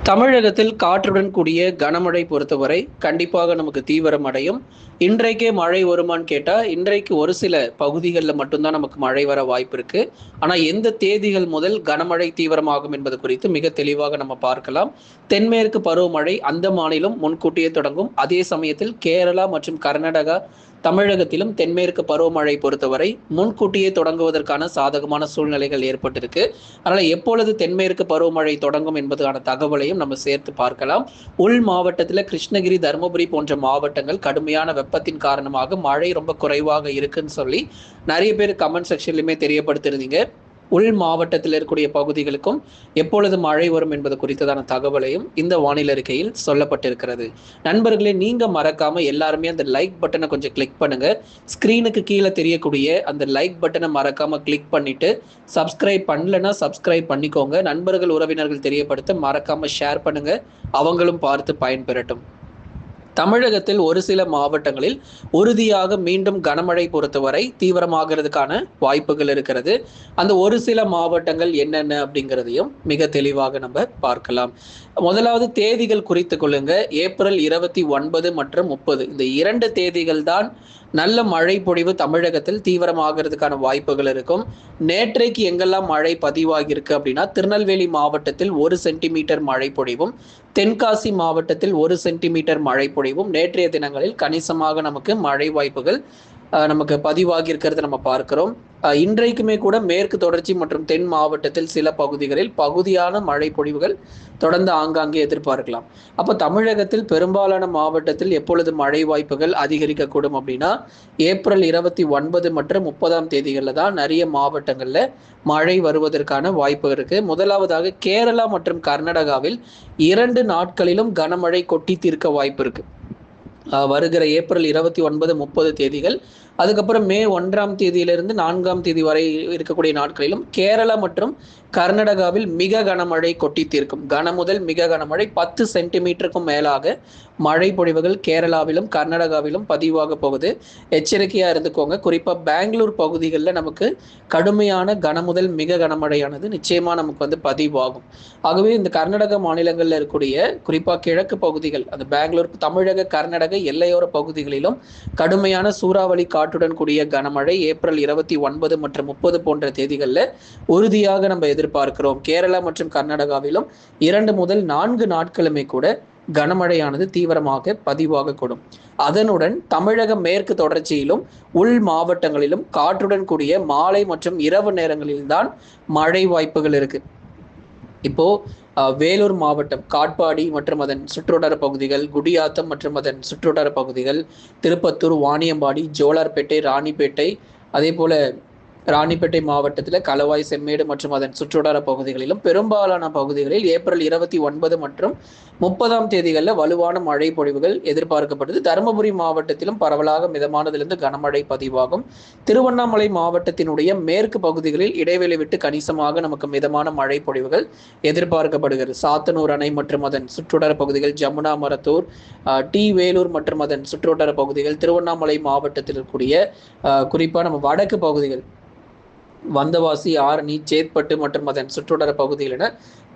தமிழகத்தில் காற்றுடன் கூடிய கனமழை பொறுத்தவரை கண்டிப்பாக நமக்கு தீவிரம் அடையும். இன்றைக்கே மழை வருமான்னு கேட்டா, இன்றைக்கு ஒரு சில பகுதிகளில் மட்டும்தான் நமக்கு மழை வர வாய்ப்பு இருக்கு. ஆனா எந்த தேதிகள் முதல் கனமழை தீவிரமாகும் என்பது குறித்து மிக தெளிவாக நம்ம பார்க்கலாம். தென்மேற்கு பருவமழை அந்த மாநிலம் முன்கூட்டியே தொடங்கும். அதே சமயத்தில் கேரளா மற்றும் கர்நாடகா, தமிழகத்திலும் தென்மேற்கு பருவமழை பொறுத்தவரை முன்கூட்டியே தொடங்குவதற்கான சாதகமான சூழ்நிலைகள் ஏற்பட்டிருக்கு. அதனால எப்பொழுது தென்மேற்கு பருவமழை தொடங்கும் என்பதற்கான தகவலையும் நம்ம சேர்த்து பார்க்கலாம். உள் மாவட்டத்தில் கிருஷ்ணகிரி, தருமபுரி போன்ற மாவட்டங்கள் கடுமையான வெப்பத்தின் காரணமாக மழை ரொம்ப குறைவாக இருக்குன்னு சொல்லி நிறைய பேர் கமெண்ட் செக்ஷன்லையுமே தெரியப்படுத்திருந்தீங்க. உள் மாவட்டத்தில் இருக்கக்கூடிய பகுதிகளுக்கும் எப்பொழுது மழை வரும் என்பது குறித்ததான தகவலையும் இந்த வானிலை அறிக்கையில் சொல்லப்பட்டிருக்கிறது. நண்பர்களே, நீங்க மறக்காம எல்லாருமே அந்த லைக் பட்டனை கொஞ்சம் கிளிக் பண்ணுங்க. ஸ்கிரீனுக்கு கீழே தெரியக்கூடிய அந்த லைக் பட்டனை மறக்காம கிளிக் பண்ணிட்டு சப்ஸ்கிரைப் பண்ணலன்னா சப்ஸ்கிரைப் பண்ணிக்கோங்க. நண்பர்கள், உறவினர்கள் தெரியப்படுத்த மறக்காம ஷேர் பண்ணுங்க. அவங்களும் பார்த்து பயன்பெறட்டும். தமிழகத்தில் ஒரு சில மாவட்டங்களில் உறுதியாக மீண்டும் கனமழை பொறுத்தவரை தீவிரமாகிறதுக்கான வாய்ப்புகள் இருக்கிறது. அந்த ஒரு சில மாவட்டங்கள் என்னென்ன அப்படிங்கிறதையும் மிக தெளிவாக நம்ம பார்க்கலாம். முதலாவது தேதிகள் குறித்து கொள்ளுங்க. ஏப்ரல் 29 மற்றும் 30 இந்த 2 தேதிகள் தான் நல்ல மழை பொழிவு தமிழகத்தில் தீவிரமாகிறதுக்கான வாய்ப்புகள் இருக்கும். நேற்றைக்கு எங்கெல்லாம் மழை பதிவாகி இருக்கு அப்படின்னா, திருநெல்வேலி மாவட்டத்தில் 1 சென்டிமீட்டர் மழை பொழிவும், தென்காசி மாவட்டத்தில் 1 சென்டிமீட்டர் மழை பொழிவும் நேற்றைய தினங்களில் கணிசமாக நமக்கு மழை வாய்ப்புகள் நமக்கு பதிவாகி இருக்கிறத நம்ம பார்க்கிறோம். இன்றைக்குமே கூட மேற்கு தொடர்ச்சி மற்றும் தென் மாவட்டத்தில் சில பகுதிகளில் பகுதியான மழை பொழிவுகள் தொடர்ந்து ஆங்காங்கே எதிர்பார்க்கலாம். அப்போ தமிழகத்தில் பெரும்பாலான மாவட்டத்தில் எப்பொழுது மழை வாய்ப்புகள் அதிகரிக்கக்கூடும் அப்படின்னா, ஏப்ரல் 29 மற்றும் 30 தேதிகளில் தான் நிறைய மாவட்டங்களில் மழை வருவதற்கான வாய்ப்பு இருக்கு. முதலாவதாக கேரளா மற்றும் கர்நாடகாவில் 2 நாட்களிலும் கனமழை கொட்டி தீர்க்க வாய்ப்பு இருக்கு. வருகிற ஏப்ரல் 29, 30 தேதிகள். அதுக்கப்புறம் மே 1 தேதியிலிருந்து 4 தேதி வரை இருக்கக்கூடிய நாட்களிலும் கேரளா மற்றும் கர்நாடகாவில் மிக கனமழை கொட்டி தீர்க்கும். கன முதல் மிக கனமழை 10 சென்டிமீட்டருக்கும் மேலாக மழை பொழிவுகள் கேரளாவிலும் கர்நாடகாவிலும் பதிவாக போகுது. எச்சரிக்கையா இருந்துக்கோங்க. குறிப்பா பெங்களூர் பகுதிகளில் நமக்கு கடுமையான கன முதல் மிக கனமழையானது நிச்சயமா நமக்கு பதிவாகும். ஆகவே இந்த கர்நாடக மாநிலங்களில் இருக்கக்கூடிய குறிப்பா கிழக்கு பகுதிகள், அந்த பெங்களூர், தமிழக, கர்நாடக எல்லையோர பகுதிகளிலும் கடுமையான சூறாவளி காற்றுடன் கூடிய கனமழை ஏப்ரல் 29 மற்றும் 30 போன்ற தேதிகளில் உறுதியாக நம்ம எதிர்பார்க்கிறோம். கேரளா மற்றும் கர்நாடகாவிலும் 2 முதல் 4 நாட்களுமே கூட கனமழையானது தீவிரமாக பதிவாக கூடும். அதனுடன் தமிழக மேற்கு தொடர்ச்சியிலும் உள் மாவட்டங்களிலும் காற்றுடன் கூடிய மாலை மற்றும் இரவு நேரங்களில் தான் மழை வாய்ப்புகள் இருக்கு. இப்போ வேலூர் மாவட்டம் காட்பாடி மற்றும் அதன் சுற்றுவட்டார பகுதிகள், குடியாத்தம் மற்றும் அதன் சுற்றுவட்டார பகுதிகள், திருப்பத்தூர், வாணியம்பாடி, ஜோலார்பேட்டை, ராணிப்பேட்டை, அதே போல ராணிப்பேட்டை மாவட்டத்தில் கலவாய், செம்மேடு மற்றும் அதன் சுற்றுவட்டார பகுதிகளிலும் பெரும்பாலான பகுதிகளில் ஏப்ரல் 29 மற்றும் 30 தேதிகளில் வலுவான மழை பொழிவுகள் எதிர்பார்க்கப்படுது. தருமபுரி மாவட்டத்திலும் பரவலாக மிதமானதிலிருந்து கனமழை பதிவாகும். திருவண்ணாமலை மாவட்டத்தினுடைய மேற்கு பகுதிகளில் இடைவெளி விட்டு கணிசமாக நமக்கு மிதமான மழை பொழிவுகள் எதிர்பார்க்கப்படுகிறது. சாத்தனூர் அணை மற்றும் அதன் சுற்றுவட்டார பகுதிகள், ஜமுனா மரத்தூர், வேலூர் மற்றும் அதன் சுற்றுவட்டார பகுதிகள், திருவண்ணாமலை மாவட்டத்தில் இருக்கக்கூடிய குறிப்பாக நம்ம வடக்கு பகுதிகள், வந்தவாசி, ஆரணி, சேத்பட்டு மற்றும் அதன் சுற்றுவட்டார பகுதிகள் என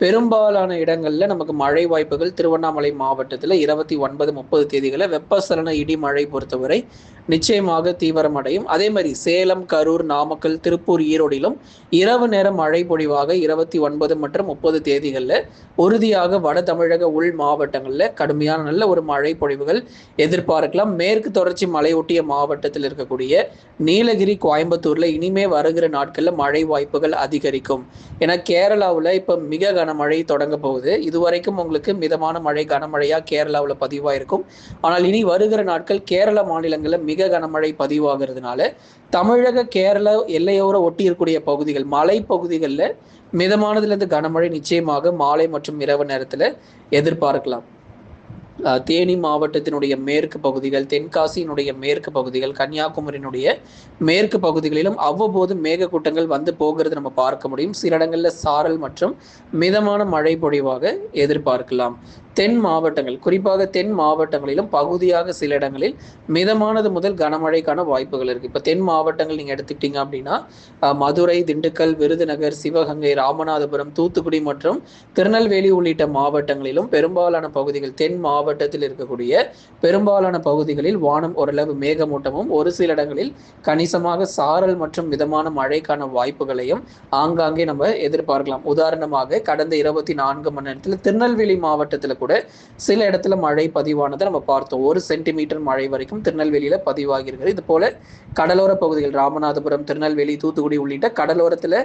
பெரும்பாலான இடங்கள்ல நமக்கு மழை வாய்ப்புகள் திருவண்ணாமலை மாவட்டத்தில் 29, 30 தேதிகளில் வெப்பசலன இடி மழை பொறுத்தவரை நிச்சயமாக தீவிரமடையும். அதே மாதிரி சேலம், கரூர், நாமக்கல், திருப்பூர், ஈரோடிலும் இரவு நேர மழை பொழிவாக 29 மற்றும் 30 தேதிகளில் உறுதியாக வட தமிழக உள் மாவட்டங்களில் கடுமையான நல்ல ஒரு மழை பொழிவுகள் எதிர்பார்க்கலாம். மேற்கு தொடர்ச்சி மலையொட்டிய மாவட்டத்தில் இருக்கக்கூடிய நீலகிரி, கோயம்புத்தூர்ல இனிமே வருகிற நாட்களில் மழை வாய்ப்புகள் அதிகரிக்கும். ஏன்னா கேரளாவில் இப்போ மிக கனமழை தொடங்க போகுது. இதுவரைக்கும் உங்களுக்கு மிதமான மழை, கனமழையா கேரளாவில் பதிவாயிருக்கும். ஆனால் இனி வருகிற நாட்கள் கேரள மாநிலங்களில் மிக கனமழை பதிவாகிறதுனால தமிழக கேரள எல்லையோர ஒட்டி இருக்கக்கூடிய பகுதிகள், மலை பகுதிகளில் மிதமானதுலேருந்து கனமழை நிச்சயமாக மாலை மற்றும் இரவு நேரத்தில் எதிர்பார்க்கலாம். தேனி மாவட்டத்தினுடைய மேற்கு பகுதிகள், தென்காசியினுடைய மேற்கு பகுதிகள், கன்னியாகுமரியினுடைய மேற்கு பகுதிகளிலும் அவ்வப்போது மேகக்கூட்டங்கள் வந்து போகிறது நம்ம பார்க்க முடியும். சில இடங்கள்ல சாரல் மற்றும் மிதமான மழை பொழிவாக எதிர்பார்க்கலாம். தென் மாவட்டங்கள், குறிப்பாக தென் மாவட்டங்களிலும் பகுதியாக சில இடங்களில் மிதமானது முதல் கனமழைக்கான வாய்ப்புகள் இருக்கு. இப்போ தென் மாவட்டங்கள் நீங்க எடுத்துக்கிட்டீங்க அப்படின்னா மதுரை, திண்டுக்கல், விருதுநகர், சிவகங்கை, ராமநாதபுரம், தூத்துக்குடி மற்றும் திருநெல்வேலி உள்ளிட்ட மாவட்டங்களிலும் பெரும்பாலான பகுதிகள், தென் மாவட்டத்தில் இருக்கக்கூடிய பெரும்பாலான பகுதிகளில் வானம் ஓரளவு மேகமூட்டமும் ஒரு சில இடங்களில் கணிசமாக சாரல் மற்றும் மிதமான மழைக்கான வாய்ப்புகளையும் ஆங்காங்கே நம்ம எதிர்பார்க்கலாம். உதாரணமாக கடந்த 24 மணி நேரத்தில் திருநெல்வேலி மாவட்டத்தில் கூட சில இடத்துல மழை பதிவானதை நம்ம பார்த்தோம். 1 சென்டிமீட்டர் மழை வரைக்கும் திருநெல்வேலியில பதிவாகி இருக்கிறது. இது போல கடலோர பகுதிகள், ராமநாதபுரம், திருநெல்வேலி, தூத்துக்குடி உள்ளிட்ட கடலோரத்துல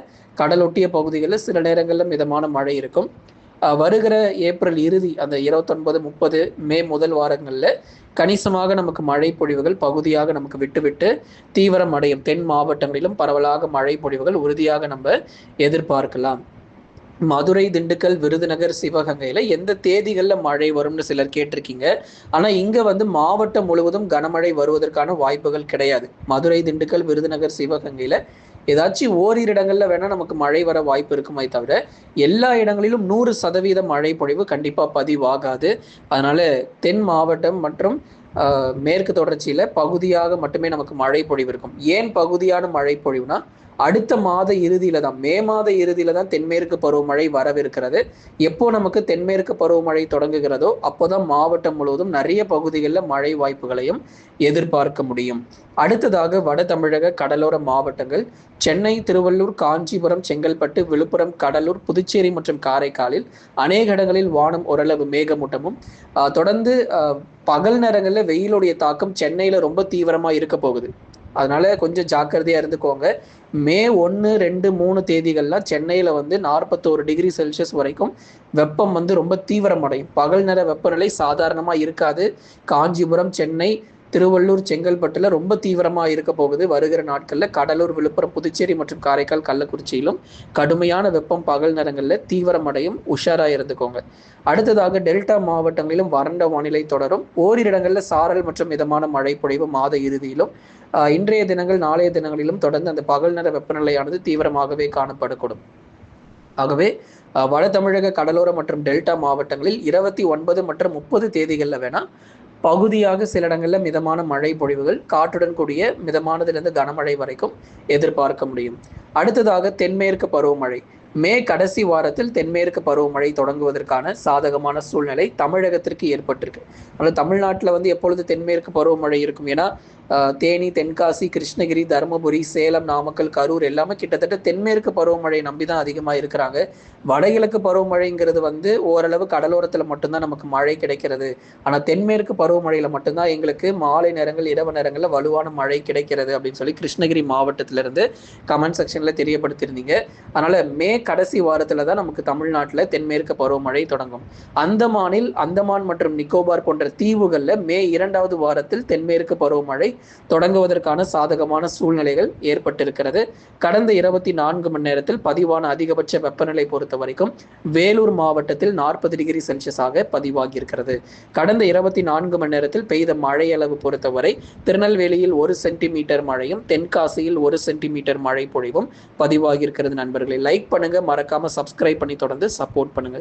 கடலொட்டிய பகுதிகளில் சில நேரங்களில் மிதமான மழை இருக்கும். வருகிற ஏப்ரல் இறுதி, அந்த 29, 30, மே முதல் வாரங்கள்ல கணிசமாக நமக்கு மழை பொழிவுகள் பகுதியாக நமக்கு விட்டு விட்டு தீவிரம் அடையும். தென் மாவட்டங்களிலும் பரவலாக மழை பொழிவுகள் உறுதியாக நம்ம எதிர்பார்க்கலாம். மதுரை, திண்டுக்கல், விருதுநகர், சிவகங்கையில எந்த தேதிகள்ல மழை வரும்னு சிலர் கேட்டிருக்கீங்க. ஆனா இங்க வந்து மாவட்டம் முழுவதும் கனமழை வருவதற்கான வாய்ப்புகள் கிடையாது. மதுரை, திண்டுக்கல், விருதுநகர், சிவகங்கையில ஏதாச்சும் ஓரிரு இடங்கள்ல வேணா நமக்கு மழை வர வாய்ப்பு இருக்குமே தவிர எல்லா இடங்களிலும் 100% மழை பொழிவு கண்டிப்பா பதிவாகாது. அதனால தென் மாவட்டம் மற்றும் மேற்கு தொடர்ச்சியில பகுதியாக மட்டுமே நமக்கு மழை பொழிவு இருக்கும். ஏன் பகுதியான மழை பொழிவுனா அடுத்த மாத இறுதியில தான், மே மாத இறுதியில தான் தென்மேற்கு பருவமழை வரவிருக்கிறது. எப்போ நமக்கு தென்மேற்கு பருவமழை தொடங்குகிறதோ அப்போதான் மாவட்டம் முழுவதும் நிறைய பகுதிகளில் மழை வாய்ப்புகளையும் எதிர்பார்க்க முடியும். அடுத்ததாக வட தமிழக கடலோர மாவட்டங்கள் சென்னை, திருவள்ளூர், காஞ்சிபுரம், செங்கல்பட்டு, விழுப்புரம், கடலூர், புதுச்சேரி மற்றும் காரைக்காலில் அநேக இடங்களில் வானம் ஓரளவு மேகமூட்டமும் தொடர்ந்து பகல் நேரங்களில் வெயிலுடைய தாக்கம் சென்னையில ரொம்ப தீவிரமா இருக்க போகுது. அதனால கொஞ்சம் ஜாக்கிரதையா இருந்துக்கோங்க. மே 1, 2, 3 தேதிகள்லாம் சென்னையில வந்து 41 டிகிரி செல்சியஸ் வரைக்கும் வெப்பம் வந்து ரொம்ப தீவிரமடையும். பகல் நேர வெப்பநிலை சாதாரணமா இருக்காது. காஞ்சிபுரம், சென்னை, திருவள்ளூர், செங்கல்பட்டுல ரொம்ப தீவிரமா இருக்க போகுது. வருகிற நாட்கள்ல கடலூர், விழுப்புரம், புதுச்சேரி மற்றும் காரைக்கால், கள்ளக்குறிச்சியிலும் கடுமையான வெப்பம் பகல் நேரங்கள்ல தீவிரமடையும். உஷாரா இருந்துக்கோங்க. அடுத்ததாக டெல்டா மாவட்டங்களிலும் வறண்ட வானிலை தொடரும். ஓரிரு இடங்கள்ல சாரல் மற்றும் மிதமான மழை பொழிவு மாத இறுதியிலும் இன்றைய தினங்கள், நாளைய தினங்களிலும் தொடர்ந்து அந்த பகல் நேர வெப்பநிலையானது தீவிரமாகவே காணப்படக்கூடும். ஆகவே வட தமிழக கடலோர மற்றும் டெல்டா மாவட்டங்களில் 29 மற்றும் 30 தேதிகள்ல வேணா பகுதியாக சில இடங்கள்ல மிதமான மழை பொழிவுகள், காற்றுடன் கூடிய மிதமானதிலிருந்து கனமழை வரைக்கும் எதிர்பார்க்க முடியும். அடுத்ததாக தென்மேற்கு பருவமழை. மே கடைசி வாரத்தில் தென்மேற்கு பருவமழை தொடங்குவதற்கான சாதகமான சூழ்நிலை தமிழகத்திற்கு ஏற்பட்டிருக்கு. அதனால் தமிழ்நாட்டில் வந்து எப்பொழுது தென்மேற்கு பருவமழை இருக்கும்? ஏன்னா தேனி, தென்காசி, கிருஷ்ணகிரி, தருமபுரி, சேலம், நாமக்கல், கரூர் எல்லாமே கிட்டத்தட்ட தென்மேற்கு பருவமழையை நம்பி தான் அதிகமாக இருக்கிறாங்க. வடகிழக்கு பருவமழைங்கிறது வந்து ஓரளவு கடலோரத்தில் மட்டும்தான் நமக்கு மழை கிடைக்கிறது. ஆனால் தென்மேற்கு பருவமழையில மட்டும்தான் எங்களுக்கு மாலை நேரங்கள், இரவு நேரங்களில் வலுவான மழை கிடைக்கிறது அப்படின்னு சொல்லி கிருஷ்ணகிரி மாவட்டத்திலிருந்து கமெண்ட் செக்ஷன்ல தெரியப்படுத்தியிருந்தீங்க. அதனால மே கடைசி வாரத்துல தான் நமக்கு தமிழ்நாட்டில் தென்மேற்கு பருவமழை தொடங்கும். அந்தமான் மற்றும் நிக்கோபார் போன்ற தீவுகள்ல மே 2வது வாரத்தில் தென்மேற்கு பருவமழை தொடங்குவதற்கான சாதகமான சூழ்நிலைகள் ஏற்பட்டிருக்கிறது. கடந்த 24 மணி நேரத்தில் பதிவான அதிகபட்ச வெப்பநிலை பொறுத்த வரைக்கும் வேலூர் மாவட்டத்தில் 40 டிகிரி செல்சியஸாக பதிவாகி இருக்கிறது. கடந்த 24 மணி நேரத்தில் பெய்த மழை அளவு பொறுத்தவரை திருநெல்வேலியில் 1 சென்டிமீட்டர் மழையும், தென்காசியில் 1 சென்டிமீட்டர் மழை பொழிவும் பதிவாகி இருக்கிறது. நண்பர்களை லைக் பண்ணுங்க, மறக்காம சப்ஸ்கிரைப் பண்ணி தொடர்ந்து சப்போர்ட் பண்ணுங்க.